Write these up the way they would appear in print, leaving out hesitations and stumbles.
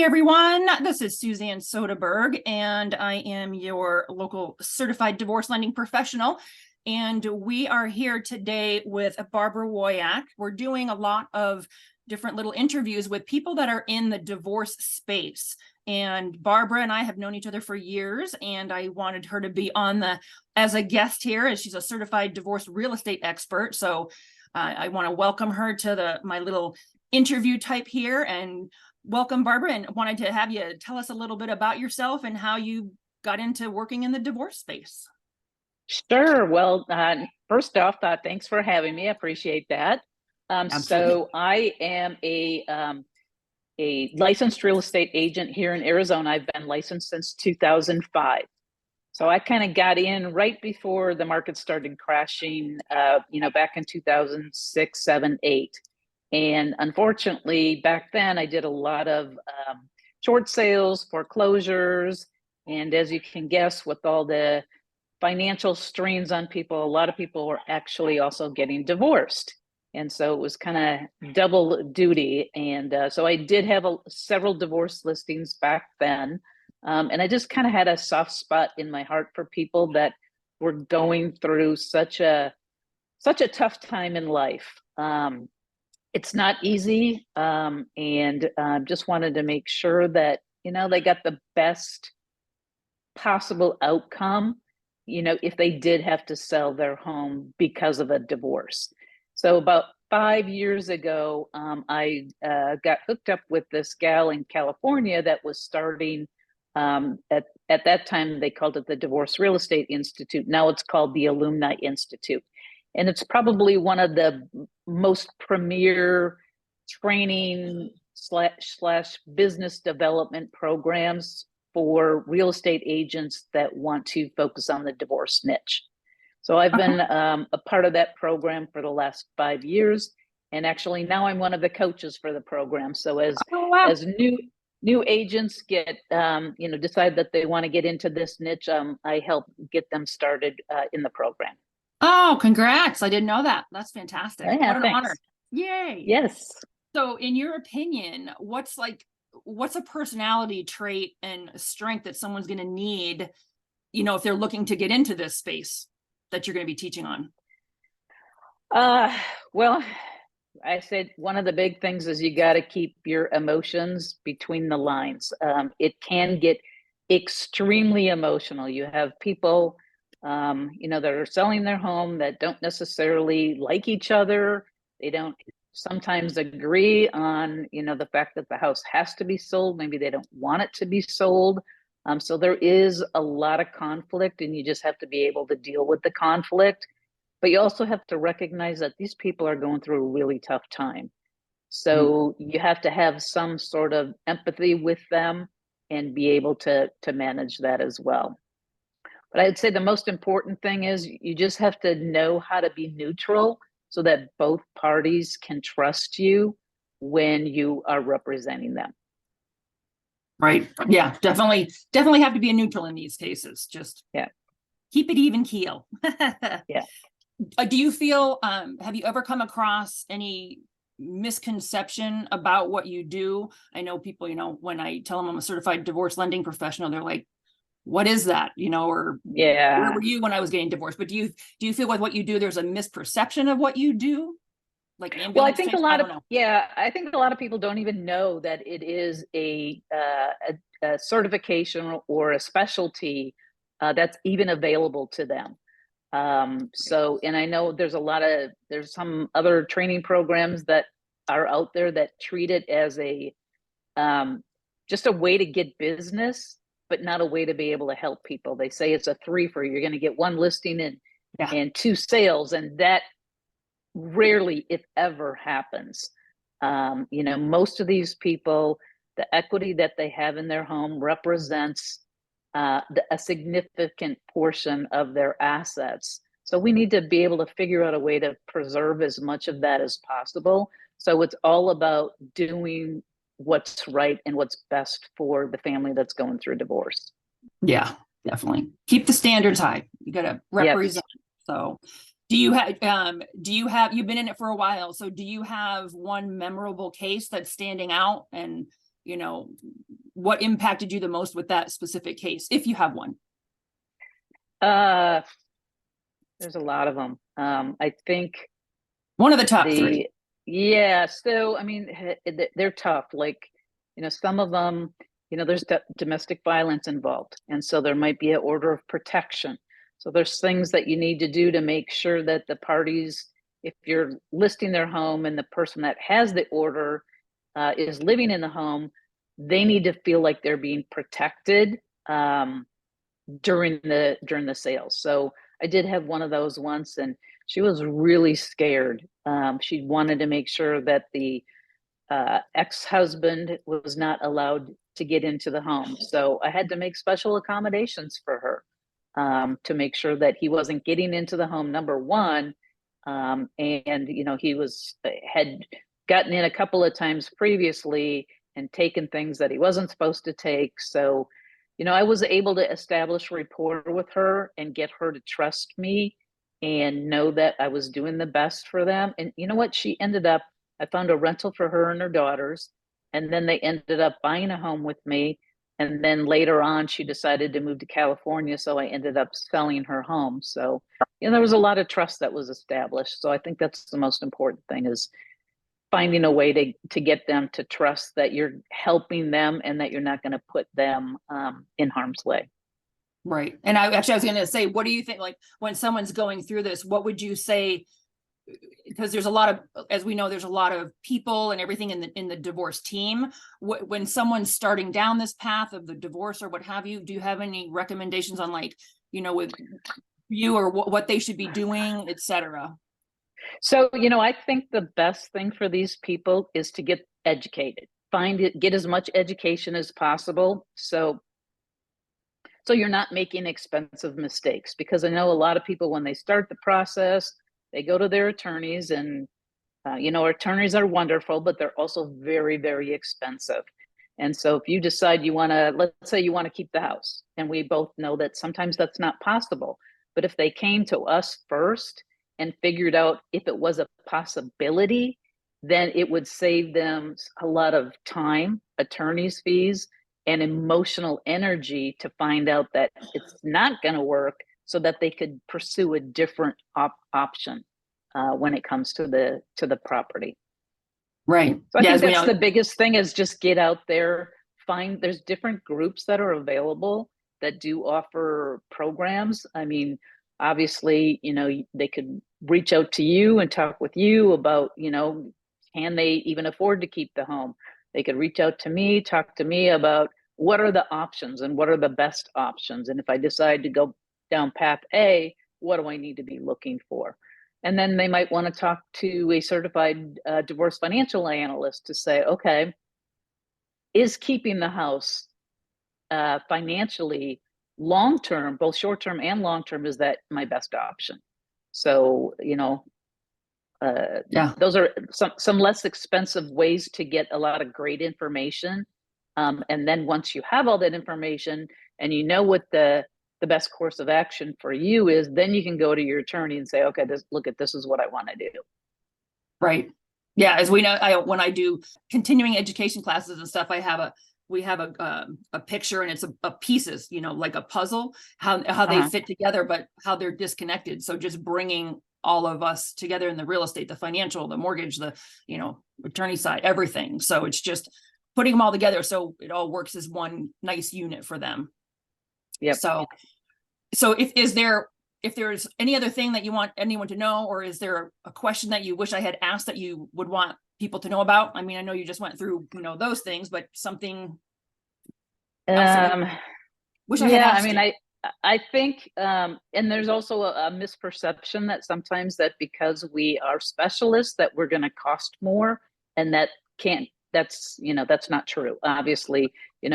everyone. This is Suzanne Söderberg, and I am your local certified divorce lending professional. And we are here today with Barbara Woyak. We're doing a lot of different little interviews with people that are in the divorce space. And Barbara and I have known each other for years, and I wanted her to be on as a guest here, as she's a certified divorce real estate expert. So I want to welcome her to my little interview type here. And welcome, Barbara, and wanted to have you tell us a little bit about yourself and how you got into working in the divorce space. Sure. Well, first off, thanks for having me. I appreciate that. So I am a licensed real estate agent here in Arizona. I've been licensed since 2005. So I kind of got in right before the market started crashing, back in 2006, 7, 8. And unfortunately, back then, I did a lot of short sales, foreclosures. And as you can guess, with all the financial strains on people, a lot of people were actually also getting divorced. And so it was kind of double duty. And so I did have several divorce listings back then. And I just kind of had a soft spot in my heart for people that were going through such a tough time in life. It's not easy, and just wanted to make sure that, they got the best possible outcome, if they did have to sell their home because of a divorce. So about 5 years ago, I got hooked up with this gal in California that was starting, at that time, they called it the Divorce Real Estate Institute. Now it's called the Alumni Institute. And it's probably one of the most premier training slash business development programs for real estate agents that want to focus on the divorce niche. So I've been a part of that program for the last 5 years. And actually now I'm one of the coaches for the program. So as new agents get, decide that they want to get into this niche, I help get them started in the program. Oh, congrats. I didn't know that. That's fantastic. Yeah, what an thanks. honor. Yay. Yes. So in your opinion, what's a personality trait and strength that someone's going to need, if they're looking to get into this space that you're going to be teaching on? Well, I said one of the big things is you got to keep your emotions between the lines. It can get extremely emotional. You have people that are selling their home that don't necessarily like each other. They don't sometimes agree on, the fact that the house has to be sold. Maybe they don't want it to be sold. So there is a lot of conflict, and you just have to be able to deal with the conflict. But you also have to recognize that these people are going through a really tough time. So you have to have some sort of empathy with them and be able to manage that as well. But I'd say the most important thing is you just have to know how to be neutral so that both parties can trust you when you are representing them. Right. Yeah, definitely have to be a neutral in these cases. Just keep it even keel. Yeah. Do you feel, have you ever come across any misconception about what you do? I know people, when I tell them I'm a certified divorce lending professional, they're like, what is that? Or where were you when I was getting divorced? But do you feel like what you do, there's a misperception of what you do? Well, I think I think a lot of people don't even know that it is a certification or a specialty that's even available to them. And I know there's some other training programs that are out there that treat it as just a way to get business, but not a way to be able to help people. They say it's a 3-for. You're going to get 1 listing and 2 sales, and that rarely, if ever, happens. Most of these people, the equity that they have in their home represents a significant portion of their assets. So we need to be able to figure out a way to preserve as much of that as possible. So it's all about doing what's right and what's best for the family that's going through divorce. Yeah, definitely. Keep the standards high. You got to represent. Yep. So you've been in it for a while. So do you have one memorable case that's standing out and, what impacted you the most with that specific case, if you have one? There's a lot of them. I think One of the top three. Yeah, so I mean, they're tough. Like, some of them, there's domestic violence involved, and so there might be an order of protection. So there's things that you need to do to make sure that the parties, if you're listing their home and the person that has the order is living in the home, they need to feel like they're being protected during the sales. So I did have one of those once, and she was really scared. She wanted to make sure that the ex-husband was not allowed to get into the home. So I had to make special accommodations for her to make sure that he wasn't getting into the home, number one. And he had gotten in a couple of times previously and taken things that he wasn't supposed to take. So, I was able to establish rapport with her and get her to trust me and know that I was doing the best for them. And you know what? I found a rental for her and her daughters, and then they ended up buying a home with me. And then later on, she decided to move to California. So I ended up selling her home. So, there was a lot of trust that was established. So I think that's the most important thing, is finding a way to get them to trust that you're helping them and that you're not going to put them in harm's way. Right. And I was going to say, what do you think, like, when someone's going through this, what would you say? Because there's a lot of, as we know, there's a lot of people and everything in the divorce team. When someone's starting down this path of the divorce or what have you, do you have any recommendations on, like, with you or what they should be doing, etc.? So, I think the best thing for these people is to get educated, get as much education as possible. So you're not making expensive mistakes, because I know a lot of people, when they start the process, they go to their attorneys, and, attorneys are wonderful, but they're also very, very expensive. And so if you decide let's say you want to keep the house, and we both know that sometimes that's not possible, but if they came to us first and figured out if it was a possibility, then it would save them a lot of time, attorney's fees, and emotional energy to find out that it's not going to work, so that they could pursue a different option when it comes to the property. Right. So I think that's the biggest thing, is just get out there, there's different groups that are available that do offer programs. I mean, obviously, they could reach out to you and talk with you about, can they even afford to keep the home? They could reach out to me, talk to me about what are the options and what are the best options. And if I decide to go down path A, what do I need to be looking for? And then they might want to talk to a certified divorce financial analyst to say, okay, is keeping the house financially long-term, both short-term and long-term, is that my best option? So, those are some less expensive ways to get a lot of great information. And then once you have all that information and you know what the best course of action for you is, then you can go to your attorney and say, okay, this is what I want to do. Right. Yeah. As we know, when I do continuing education classes and stuff, we have a picture, and it's a pieces, like a puzzle, how they fit together, but how they're disconnected. So just bringing all of us together in the real estate, the financial, the mortgage, the, attorney side, everything. So it's just putting them all together so it all works as one nice unit for them. Yeah. So if there's any other thing that you want anyone to know, or is there a question that you wish I had asked that you would want people to know about? I mean, I know you just went through, those things, but something else wish I had asked. I mean, I think, and there's also a misperception that sometimes that because we are specialists that we're going to cost more, and that's not true. Obviously, we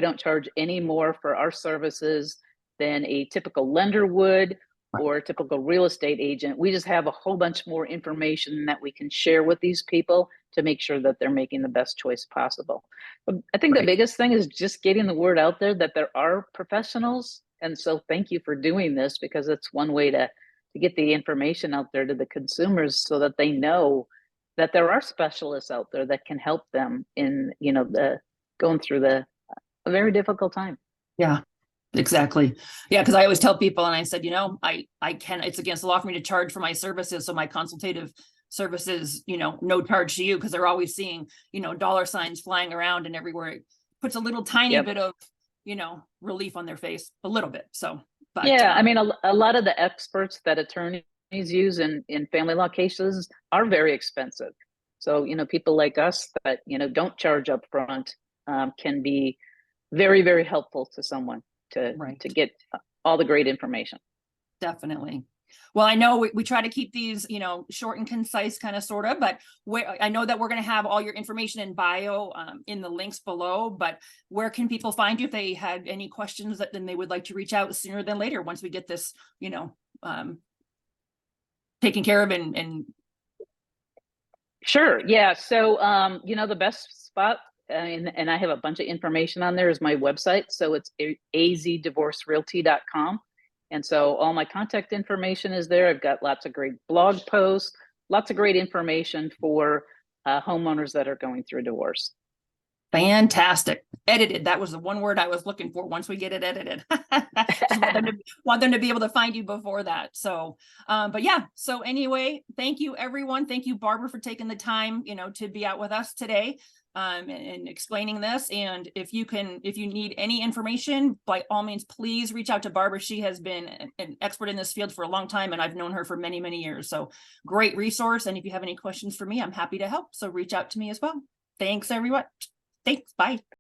don't charge any more for our services than a typical lender would, or a typical real estate agent. We just have a whole bunch more information that we can share with these people to make sure that they're making the best choice possible. But I think the biggest thing is just getting the word out there that there are professionals. And so thank you for doing this, because it's one way to get the information out there to the consumers, so that they know that there are specialists out there that can help them in, going through a very difficult time. Yeah, exactly. Yeah, because I always tell people, and I said, I can, it's against the law for me to charge for my services. So my consultative services, no charge to you, because they're always seeing, dollar signs flying around and everywhere. It puts a little tiny bit of, relief on their face, a little bit. So, but yeah, I mean, a lot of the experts that attorneys use in family law cases are very expensive. So, people like us that, don't charge up front can be very, very helpful to someone to get all the great information. Definitely. Well, I know we try to keep these, short and concise, kind of, sort of, but I know that we're going to have all your information in bio in the links below, but where can people find you if they had any questions that then they would like to reach out sooner than later once we get this, taken care of and. Sure. Yeah. So, the best spot, and I have a bunch of information on there, is my website. So it's azdivorcerealty.com. And so all my contact information is there. I've got lots of great blog posts, lots of great information for homeowners that are going through divorce. Fantastic. Edited. That was the one word I was looking for once we get it edited. Just want them to be able to find you before that. So, but yeah. So anyway, thank you, everyone. Thank you, Barbara, for taking the time, to be out with us today and explaining this. And if you need any information, by all means, please reach out to Barbara. She has been an expert in this field for a long time, and I've known her for many, many years. So great resource. And if you have any questions for me, I'm happy to help. So reach out to me as well. Thanks, everyone. Thanks. Bye.